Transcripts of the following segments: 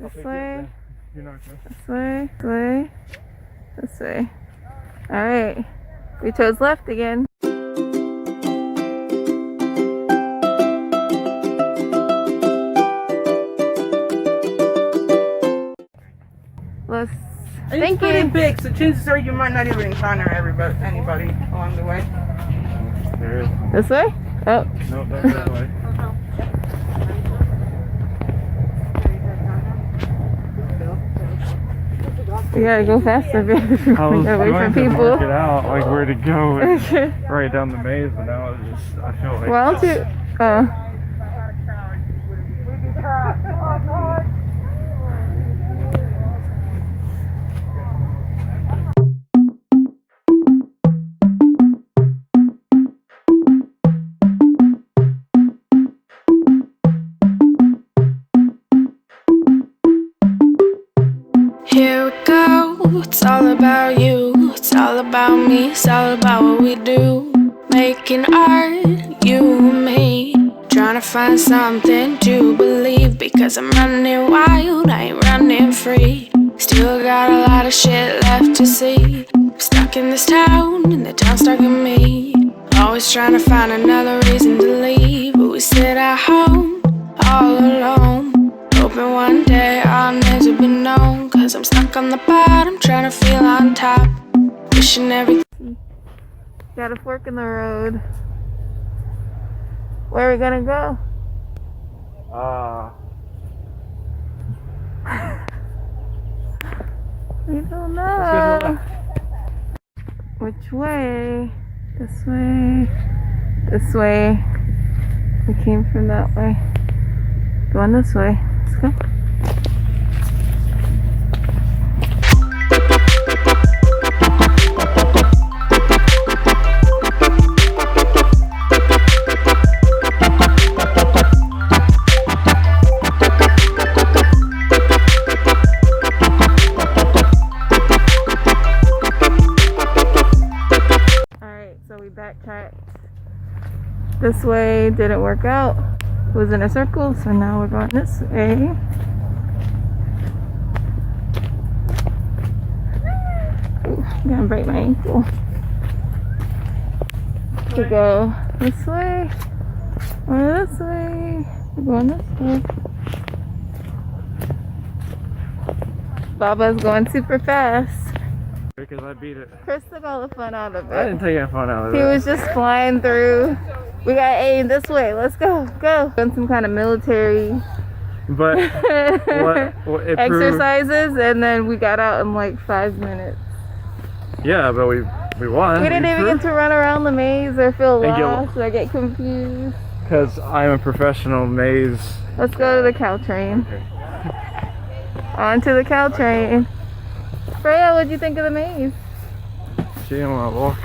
This way. This way. This way. This way. Alright. We chose left again. Let's. It's pretty big, so chances are you might not even encounter anybody along the way. There is. This way? Oh. No, that's that way. We gotta go faster if we I was get away going from to people. mark it out, like where to go, and right down the maze, but now it's just, I feel like... Why don't you... Here we go, it's all about you, it's all about me, it's all about what we do. Making art, you and me, trying to find something to believe. Because I'm running wild, I ain't running free. Still got a lot of shit left to see. I'm stuck in this town, and the town's stuck in me. Always trying to find another reason to leave, but we sit at home, all alone. Hoping one day I'll never be known. Cause I'm stuck on the bottom, trying to feel on top. Wishing everything. Got a fork in the road. Where are we gonna go? We don't know. Which way? This way. This way. We came from that way. Going this way. Let's go. Backtracked. This way didn't work out. It was in a circle, so now we're going this way. Ooh, I'm gonna break my ankle. We go this way or this way. We're going this way. Baba's going super fast. Because I beat it. Chris took all the fun out of it. I didn't take any fun out of it. He was just flying through. We got A this way. Let's go. Go. Doing some kind of military But what it exercises, and then we got out in like 5 minutes. Yeah, but we won. We didn't even get to run around the maze or feel lost or get confused. Because I'm a professional maze. Let's go to the cow train. Okay. On to the cow train. Freyja, what'd you think of the maze? She didn't want to walk.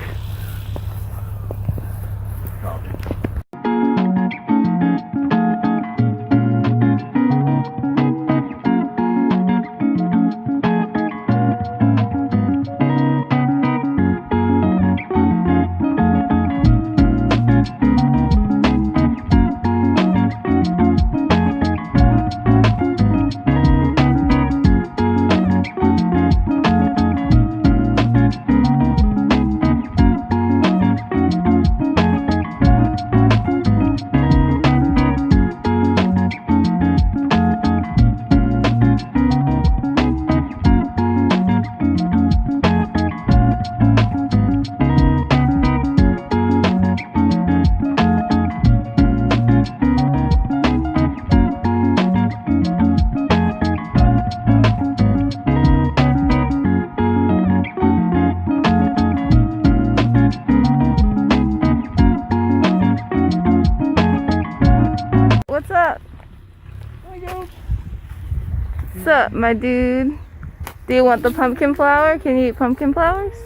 What's up? What's up, my dude? Do you want the pumpkin flower? Can you eat pumpkin flowers?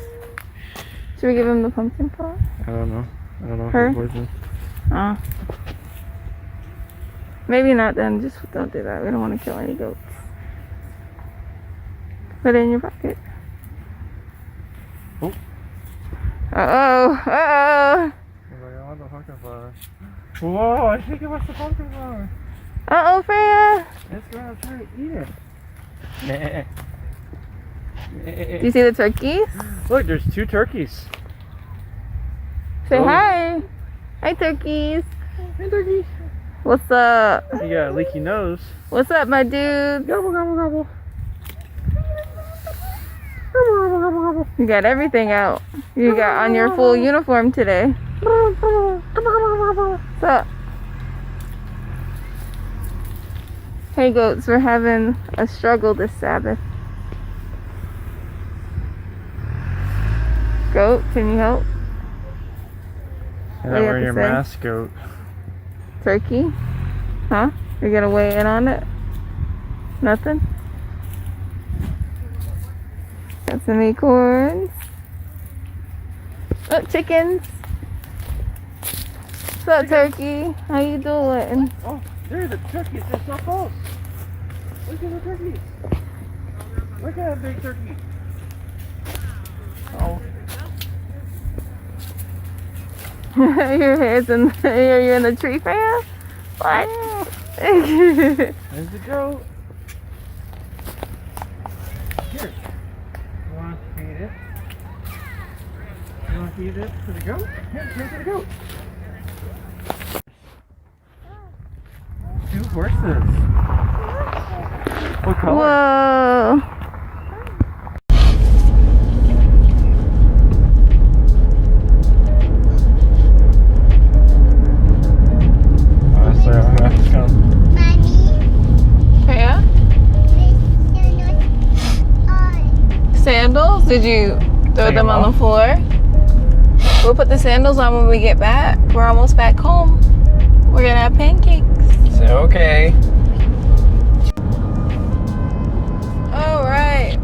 Should we give him the pumpkin flower? I don't know. I don't know. Her? If it's poison. Oh. Maybe not then. Just don't do that. We don't want to kill any goats. Put it in your pocket. Oh. Uh-oh. Uh-oh. I was like, I want the pumpkin flower. Whoa, I think it was the pumpkin flower. Uh-oh, Freyja. Let's go out and try to eat it. Do you see the turkeys? Look, there's 2 turkeys. Say Oh. hi. Hi, turkeys. Hey, turkey. What's up? You got a leaky nose. What's up, my dude? Gobble, gobble, gobble. You got everything out. You got on your full uniform today. What's up? Hey, goats, we're having a struggle this Sabbath. Goat, can you help? You're What not do you have wearing to your say? mask, goat. Turkey? Huh? You're gonna weigh in on it? Nothing? Got some acorns. Oh, chickens. What's up, turkey? How you doing? Oh, there's the turkeys. They're so close. Look at the turkeys. Look at that big turkey. Oh. Your head's in. Are you in the tree, Freya? What? There's the goat. Here. You want to feed it? You want to feed it to the goat? Here, give it to the goat. 2 horses. What color? Whoa. Freya? Sandals? Did you throw them on the floor? We'll put the sandals on when we get back. We're almost back home. We're gonna have pancakes. Okay. Alright.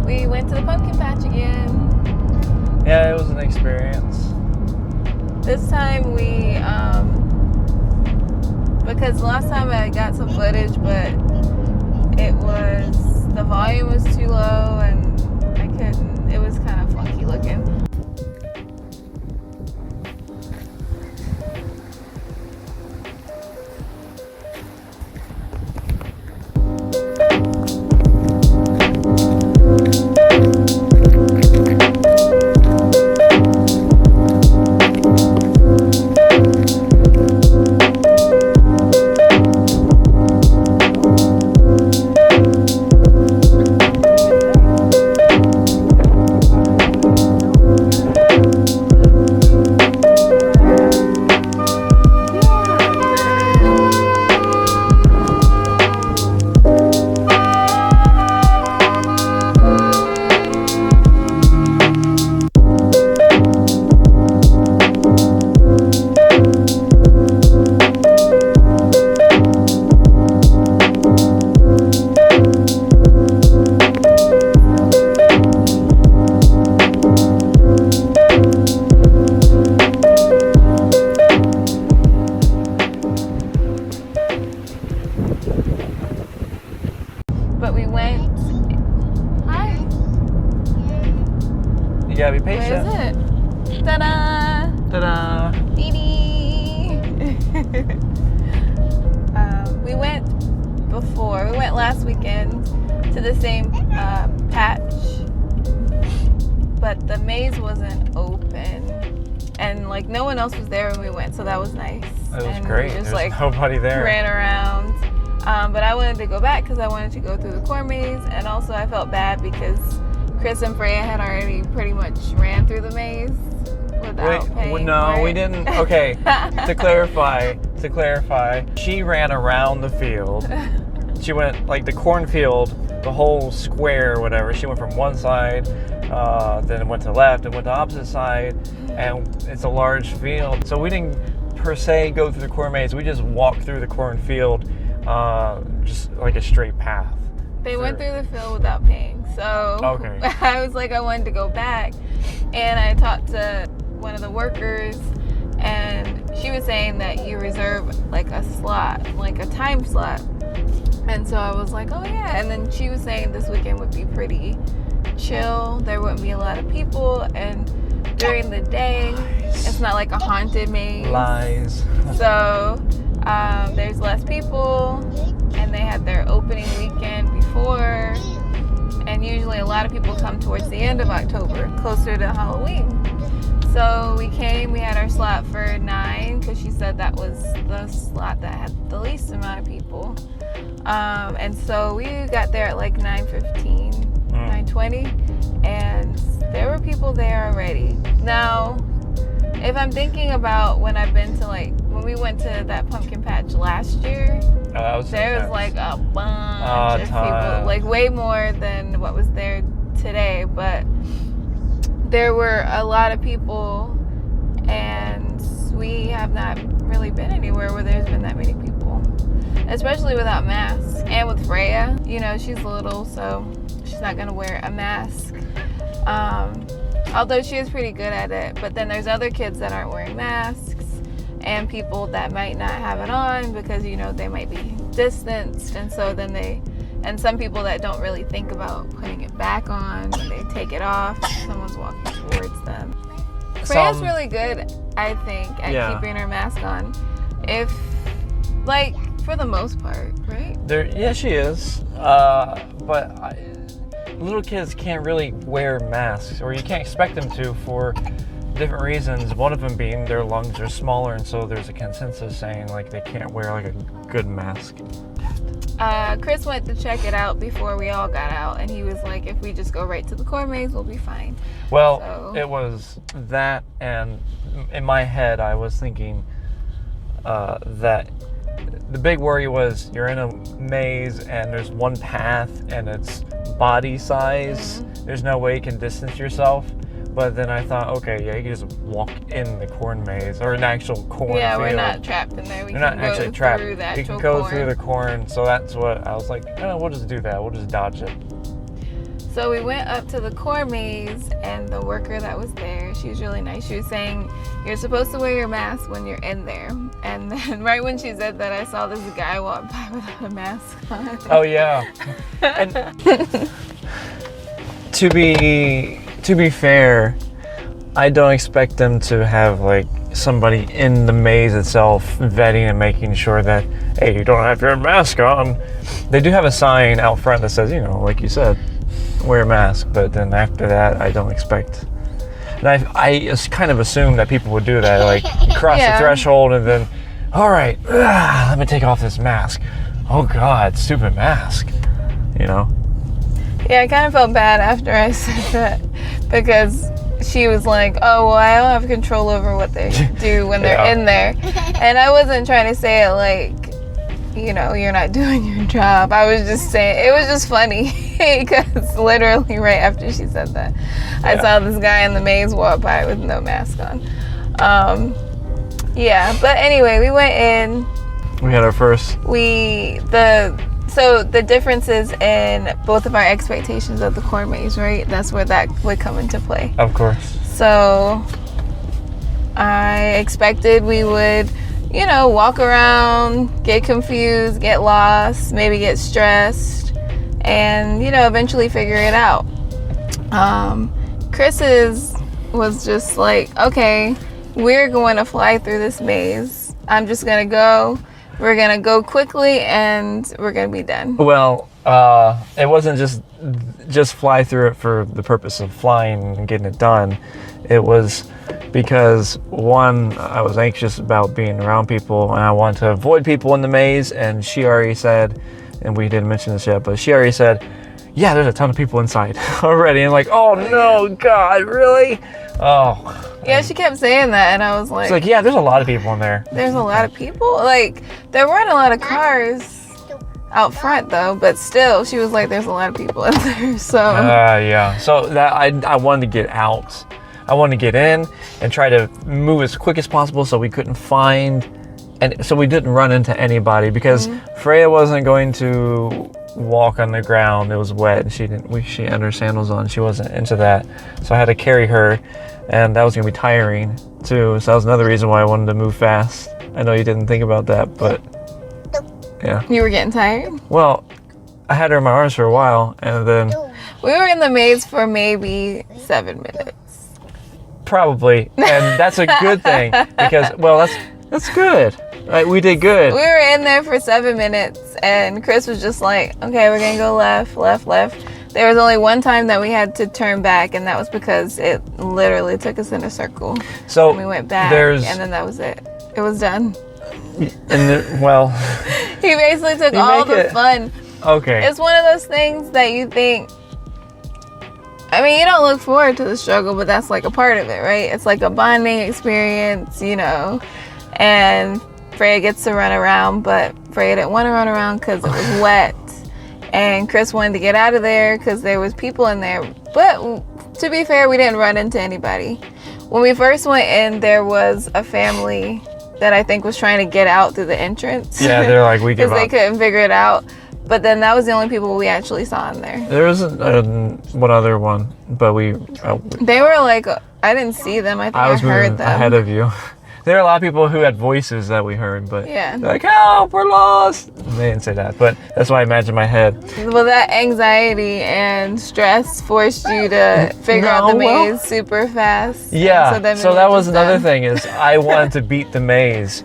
We went to the pumpkin patch again. Yeah, it was an experience. This time we, because last time I got some footage, but the volume was too low and I couldn't, it was kind of funky looking. But we went. Hi. You gotta be Where patient. is it? Ta-da! Ta-da! Dee-dee! We went before. We went last weekend to the same patch, but the maze wasn't open, and like no one else was there when we went, so that was nice. It was and great. We just There's like nobody there. ran around. But I wanted to go back because I wanted to go through the corn maze, and also I felt bad because Chris and Freya had already pretty much ran through the maze without paying no, for it. we didn't. Okay, to clarify, she ran around the field. She went like the cornfield, the whole square, or whatever. She went from one side, then went to the left, and went to the opposite side, and it's a large field. So we didn't per se go through the corn maze. We just walked through the cornfield, just like a straight path. They went through the field without paying, so Okay. I was like, I wanted to go back, and I talked to one of the workers, and she was saying that you reserve like a slot, like a time slot, and so I was like, oh yeah, and then she was saying this weekend would be pretty chill, there wouldn't be a lot of people, and during the day, it's not like a haunted maze. Lies. So there's less people, and they had their opening weekend lot of people come towards the end of October, closer to Halloween. So we came, we had our slot for 9 because she said that was the slot that had the least amount of people. And so we got there at like 9:15, 9:20, and there were people there already. Now, if I'm thinking about when I've been to when we went to that pumpkin patch last year, there was like a bunch of people, like way more than what was there today, but there were a lot of people, and we have not really been anywhere where there's been that many people, especially without masks. And with Freyja, she's little, so she's not gonna wear a mask. Although she is pretty good at it, but then there's other kids that aren't wearing masks, and people that might not have it on because they might be distanced, and so then and some people that don't really think about putting it back on when they take it off, someone's walking towards them. Freyja's really good, I think, at keeping her mask on. For the most part, right? Yeah, she is. But little kids can't really wear masks, or you can't expect them to for different reasons. One of them being their lungs are smaller, and so there's a consensus saying they can't wear a good mask. Chris went to check it out before we all got out, and he was like, if we just go right to the corn maze, we'll be fine. Well, it was that, and in my head I was thinking that the big worry was you're in a maze and there's one path and it's body size. Mm-hmm. There's no way you can distance yourself. But then I thought, okay, you can just walk in the corn maze or an actual corn field. We're not trapped in there. We're not actually trapped. You can go through the corn. So that's what I was like, we'll just do that. We'll just dodge it. So we went up to the corn maze, and the worker that was there, she was really nice. She was saying, you're supposed to wear your mask when you're in there. And then right when she said that, I saw this guy walk by without a mask on. Oh, yeah. And to be fair, I don't expect them to have somebody in the maze itself vetting and making sure that, hey, you don't have your mask on. They do have a sign out front that says, like you said, wear a mask, but then after that, I don't expect. And I just kind of assumed that people would do that, cross the threshold and then, all right, let me take off this mask. Oh God, stupid mask, Yeah, I kind of felt bad after I said that because she was like, oh, well, I don't have control over what they do when they're in there. And I wasn't trying to say it you're not doing your job. I was just saying, it was just funny because literally right after she said that, I saw this guy in the maze walk by with no mask on. But anyway, we went in. We had our first. So the differences in both of our expectations of the corn maze, right? That's where that would come into play. Of course. So I expected we would, walk around, get confused, get lost, maybe get stressed, and, eventually figure it out. Chris's was just like, okay, we're going to fly through this maze. I'm just going to go. We're going to go quickly, and we're going to be done. Well, it wasn't just fly through it for the purpose of flying and getting it done. It was because, one, I was anxious about being around people, and I wanted to avoid people in the maze, and she already said, and we didn't mention this yet, but she already said, yeah, there's a ton of people inside already. And oh no, God, really? Oh. Yeah, she kept saying that, and I was like... It's yeah, there's a lot of people in there. There's a lot of people? There weren't a lot of cars out front, though, but still, she was like, there's a lot of people in there, so... Yeah. So that I wanted to get out. I wanted to get in and try to move as quick as possible so we couldn't find... And so we didn't run into anybody, because Freyja wasn't going to walk on the ground. It was wet. She had her sandals on. She wasn't into that. So I had to carry her, and that was going to be tiring too. So that was another reason why I wanted to move fast. I know you didn't think about that, but yeah. You were getting tired? Well, I had her in my arms for a while, and then... We were in the maze for maybe 7 minutes. Probably, and that's a good thing, because, well, that's good. We did good. We were in there for 7 minutes, and Chris was just like, okay, we're gonna go left, left, left. There was only one time that we had to turn back, and that was because it literally took us in a circle. So and we went back, and then that was it. It was done. Well, he basically took all the fun. Okay. It's one of those things that you think, I mean, you don't look forward to the struggle, but that's like a part of it, right? It's like a bonding experience, you know, and Freyja gets to run around, but Freyja didn't want to run around because it was wet. And Chris wanted to get out of there because there was people in there. But to be fair, we didn't run into anybody. When we first went in, there was a family that I think was trying to get out through the entrance. Yeah, they're like, we give up. Because they couldn't figure it out. But then that was the only people we actually saw in there. There was one other one, but they were like, I didn't see them. I think I heard them. Ahead of you. There are a lot of people who had voices that we heard, but yeah, they're like, help, we're lost. And they didn't say that, but that's why I imagine in my head. Well, that anxiety and stress forced you to figure out the maze super fast. Yeah, so that was another thing is I wanted to beat the maze.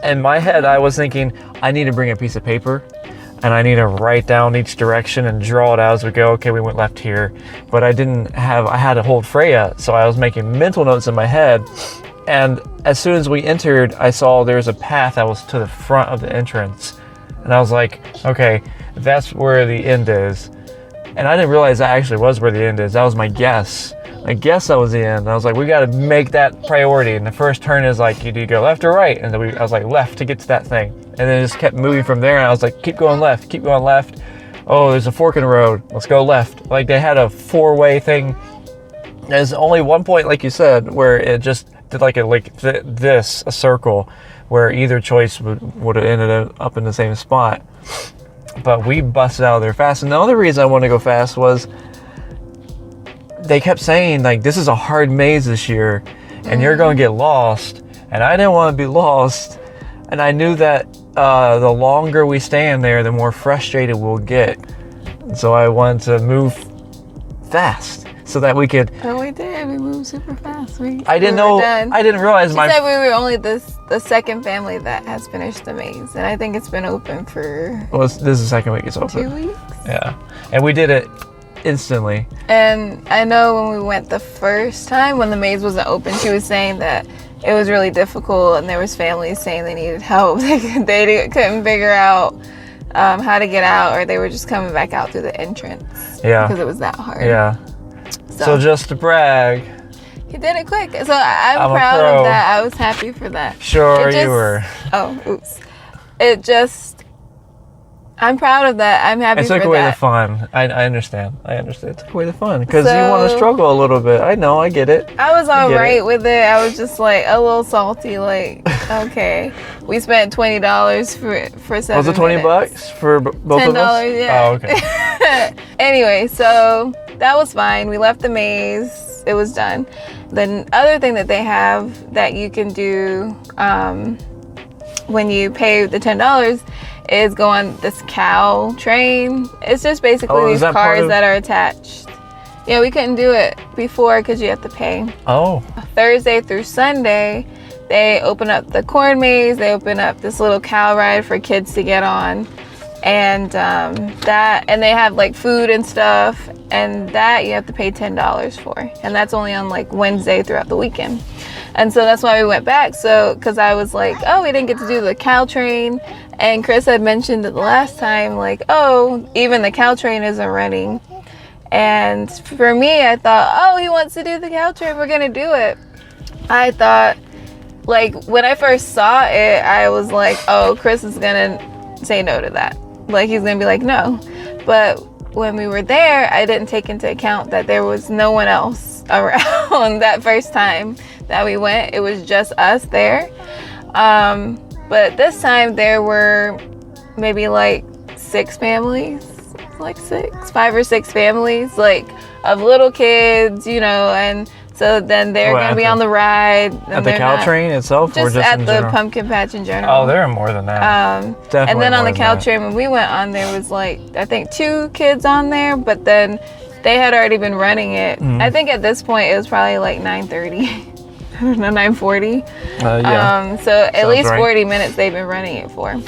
In my head, I was thinking, I need to bring a piece of paper and I need to write down each direction and draw it out as we go. Okay, we went left here. But I had to hold Freyja, so I was making mental notes in my head. And as soon as we entered, I saw there was a path that was to the front of the entrance. And I was like, okay, that's where the end is. And I didn't realize that actually was where the end is. That was my guess. I guess that was the end. And I was like, we got to make that priority. And the first turn is like, do you go left or right? And then I was like, left to get to that thing. And then it just kept moving from there. And I was like, keep going left, keep going left. Oh, there's a fork in the road. Let's go left. Like they had a 4-way thing. There's only one point, like you said, where it just did like a circle where either choice would have ended up in the same spot. But we busted out of there fast. And the other reason I wanted to go fast was they kept saying like, this is a hard maze this year and you're going to get lost. And I didn't want to be lost. And I knew that the longer we stand there, the more frustrated we'll get. So I wanted to move fast so that we could. Oh, we did. We moved super fast. I didn't know. I didn't realize she said we were only the second family that has finished the maze, and I think it's been open for. Well, this is the second week it's open. 2 weeks. Yeah, and we did it instantly. And I know when we went the first time when the maze wasn't open, she was saying that it was really difficult, and there was families saying they needed help. They couldn't figure out how to get out, or they were just coming back out through the entrance. Yeah, because it was that hard. Yeah. So just to brag, he did it quick. So I'm proud of that. I was happy for that. Sure, you were. Oh, oops. I'm proud of that. I'm happy for that. It took away the fun. I understand. It took away the fun because you want to struggle a little bit. I know. I get it. I was all right with it. I was just like a little salty. Like, okay, we spent $20 for 7 Was it $20 for both of us? $10, yeah. Oh, okay. Anyway, so that was fine. We left the maze. It was done. The other thing that they have that you can do when you pay the $10 is go on this cow train. It's just basically these cars that are attached. Yeah, we couldn't do it before because you have to pay. Oh. Thursday through Sunday, they open up the corn maze. They open up this little cow ride for kids to get on. And they have like food and stuff, and that you have to pay $10 for, and that's only on like Wednesday throughout the weekend. And so that's why we went back. So because I was like, oh, we didn't get to do the cow train, and Chris had mentioned it the last time, like, oh, even the cow train isn't running. And for me, I thought, oh, he wants to do the cow train, we're gonna do it. I thought, like, when I first saw it, I was like, oh, Chris is gonna say no to that. Like, he's gonna be like, no. But when we were there, I didn't take into account that there was no one else around that first time that we went. It was just us there. But this time there were maybe like 6 families, like 5 or 6 families, like of little kids, you know, and so then they're going to be on the ride. At the cow train itself? Just at the pumpkin patch in general. Oh, there are more than that. Definitely. And then on the cow train, when we went on, there was like, I think 2 kids on there, but then they had already been running it. Mm-hmm. I think at this point, it was probably like 9:30. I don't know, 9:40. Yeah. So at least 40 minutes they've been running it for.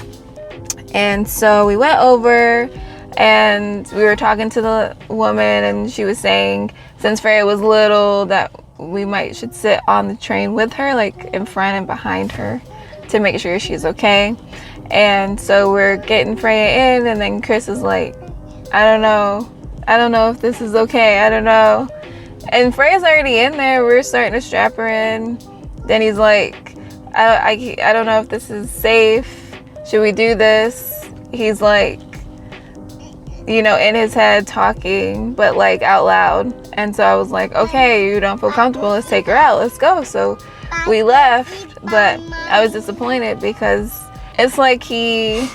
And so we went over, And we were talking to the woman, and she was saying since Freyja was little that we should sit on the train with her, like in front and behind her, to make sure she's okay. And so we're getting Freyja in, and then Chris is like, I don't know if this is okay, I don't know. And Freyja's already in there, we're starting to strap her in. Then he's like, I don't know if this is safe, should we do this? He's like, you know, in his head talking, but like out loud. And so I was like, okay, you don't feel comfortable, let's take her out, let's go. So we left, but I was disappointed because it's like he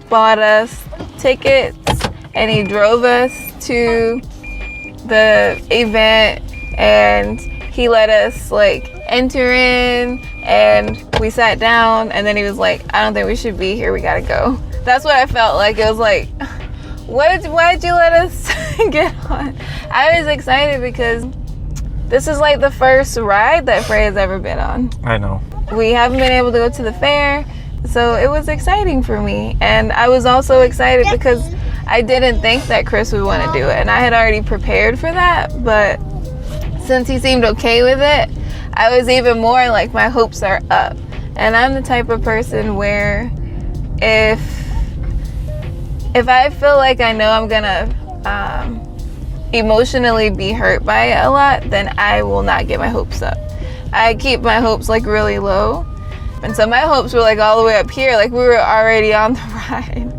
bought us tickets and he drove us to the event, and he let us like enter in, and we sat down, and then he was like, I don't think we should be here, we gotta go. That's what I felt like. It was like, why'd you let us get on? I was excited because this is like the first ride that Freyja's ever been on. I know. We haven't been able to go to the fair, so it was exciting for me. And I was also excited because I didn't think that Chris would want to do it, and I had already prepared for that, but since he seemed okay with it, I was even more like, my hopes are up. And I'm the type of person where if I feel like I know I'm gonna emotionally be hurt by it a lot, then I will not get my hopes up. I keep my hopes like really low, and so my hopes were like all the way up here, like we were already on the ride.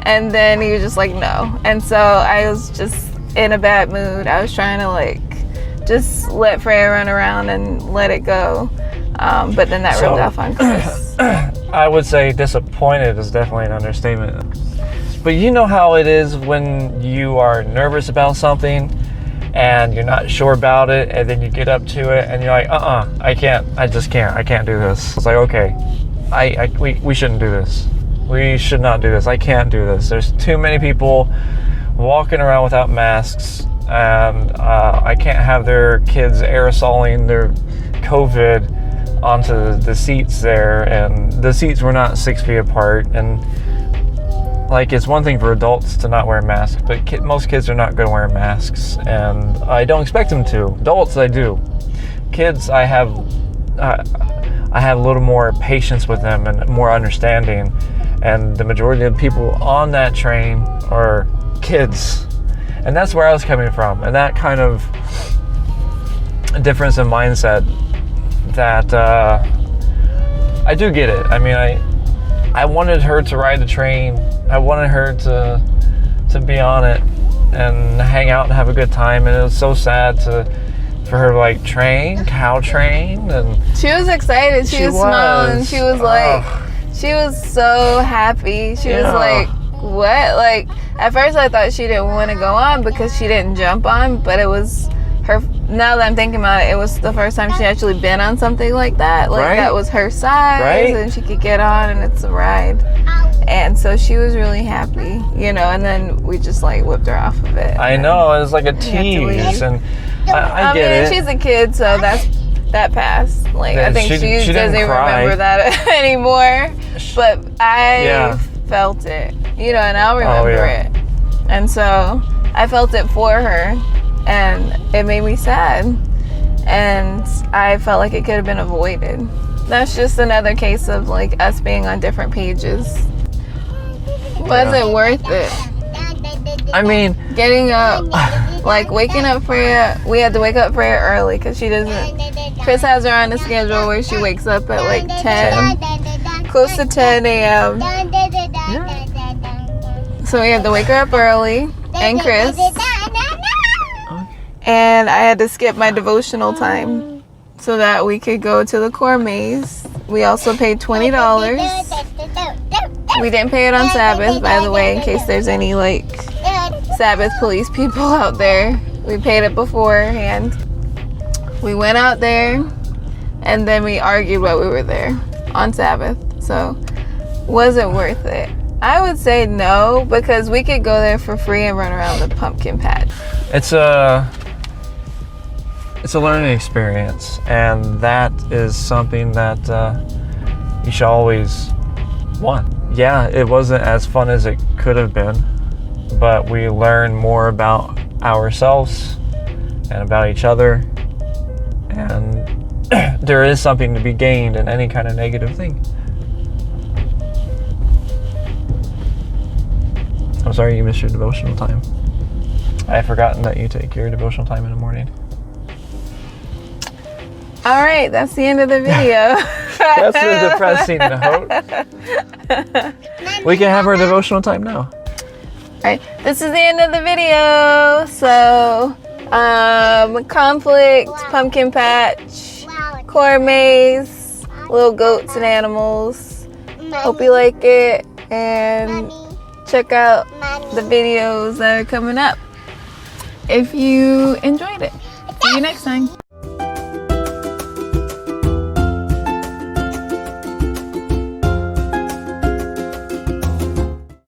And then he was just like, no. And so I was just in a bad mood. I was trying to like just let Freyja run around and let it go, but then that rubbed off on Chris. I would say disappointed is definitely an understatement. But you know how it is when you are nervous about something and you're not sure about it, and then you get up to it and you're like, I can't do this. It's like, okay, we shouldn't do this. We should not do this. I can't do this. There's too many people walking around without masks, and I can't have their kids aerosoling their COVID onto the seats there, and the seats were not 6 feet apart. And like, it's one thing for adults to not wear masks, but most kids are not going to wear masks, and I don't expect them to. Adults, I do. Kids, I have a little more patience with them and more understanding, and the majority of people on that train are kids, and that's where I was coming from. And that kind of difference in mindset, that I do get it. I mean, I wanted her to ride the train. I wanted her to be on it and hang out and have a good time. And it was so sad for her to like cow train, and she was excited. She was smiling. She was like, she was so happy. She was like, what? Like, at first I thought she didn't want to go on because she didn't jump on, but it was her. Now that I'm thinking about it, it was the first time she actually been on something like that. Like, right? That was her size, and she could get on, and it's a ride. And so she was really happy, you know, and then we just like whipped her off of it. I know, it was like a tease, and I get it. She's a kid, so that passed. Like, I think she doesn't remember that anymore. But I felt it, you know, and I'll remember it. And so I felt it for her, and it made me sad. And I felt like it could have been avoided. That's just another case of like us being on different pages. Was it worth it? I mean, getting up, like waking up Freyja, we had to wake up Freyja early because she doesn't, Chris has her on a schedule where she wakes up at like 10, close to 10 a.m. So we had to wake her up early, and Chris, and I had to skip my devotional time so that we could go to the core maze. We also paid $20. We didn't pay it on Sabbath, by the way, in case there's any like Sabbath police people out there. We paid it beforehand. We went out there, and then we argued while we were there on Sabbath. So, was it worth it? I would say no, because we could go there for free and run around the pumpkin patch. It's a learning experience, and that is something that you should always want. Yeah, it wasn't as fun as it could have been, but we learn more about ourselves and about each other, and there is something to be gained in any kind of negative thing. I'm sorry you missed your devotional time. I had forgotten that you take your devotional time in the morning. All right, that's the end of the video. That's a depressing note. We can have our devotional time now. Alright, this is the end of the video. So, conflict, pumpkin patch, corn maze, little goats and animals. Hope you like it, and check out the videos that are coming up if you enjoyed it. See you next time.